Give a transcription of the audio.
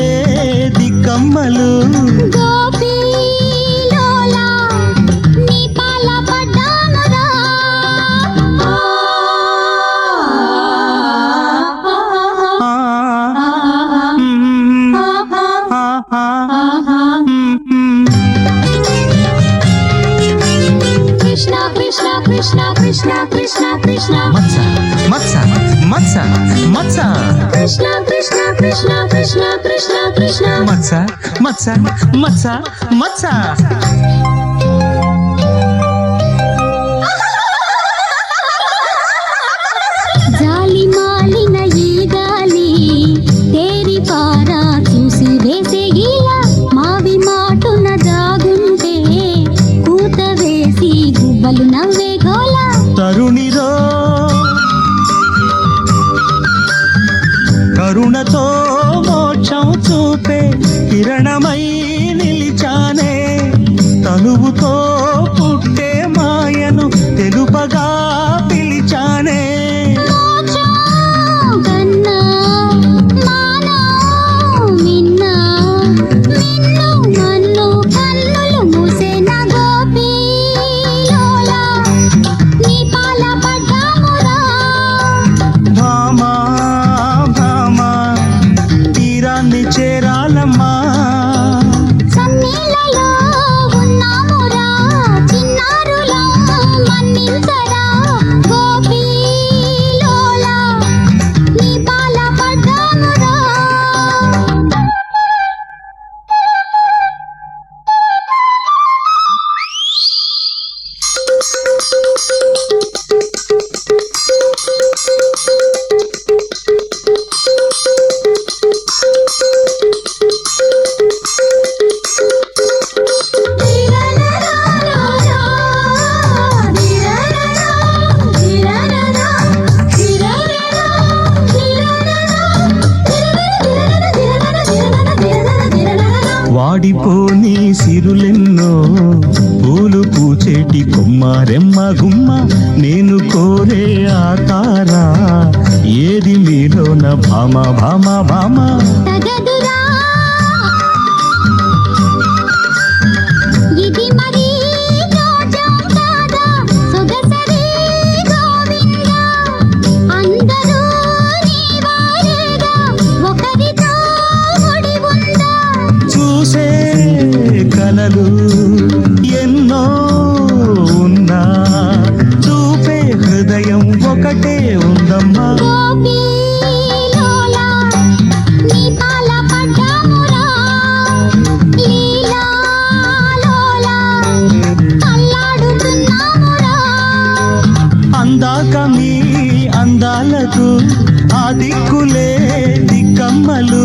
దిక్కులే దిక్కమ్మలు గోపీలోలా నీ పాల పడ్డానురా కృష్ణ కృష్ణ కృష్ణ కృష్ణ కృష్ణ కృష్ణ మత్స మత్స మత్స మత్స కృష్ణ కృష్ణ కృష్ణ కృష్ణ కృష్ణ కృష్ణ మత్స మత్స మత్స మత్స జాలి మాలిన ఈ గాలి తేరి పారా చూసి వేసే గీలా మావి మాటున జాగుంటే కూత వేసి గుబ్బలు నవ్వే గోలా తరుణిరో కరుణతో మోక్షం చూపే కిరణమై నిలిచానే తనువుతో పుట్టే మాయను తెలుపగా పిలిచానే మోక్షం కన్నా మానా మిన్నా మిన్ను మన్ను కన్నులు మూసేన గోపీలోలా నీ పాల పడ్డామురా భామా భామా తీరాన్ని చేరాలమ్మా సన్నీలలో ఉన్నామురా చిన్నారులం మన్నించరా గోపీలోలా నీ పాల పడ్డామురా వాడిపోని సిరులెన్నో పూలు పూచేటి కొమ్మారెమ్మ గుమ్మ నేను కోరే ఆకారా ఏది మీలోన భామ భామ భామ తగదురా ఇది మరి రోజం కాదా సొగసరి గోవింద అందరూ నీ వారేగా ఒకరితో ముడి ఉందా చూసే కలలు ఎన్నో ఉన్నా చూపే హృదయం ఒకటే ఉందమ్మా గోపీలోలా నీ పాల పడ్డామురా లీలాలోలా అల్లాడుతున్నామురా అందాక మీ అందాలకు ఆ దిక్కులే దిక్కమ్మలు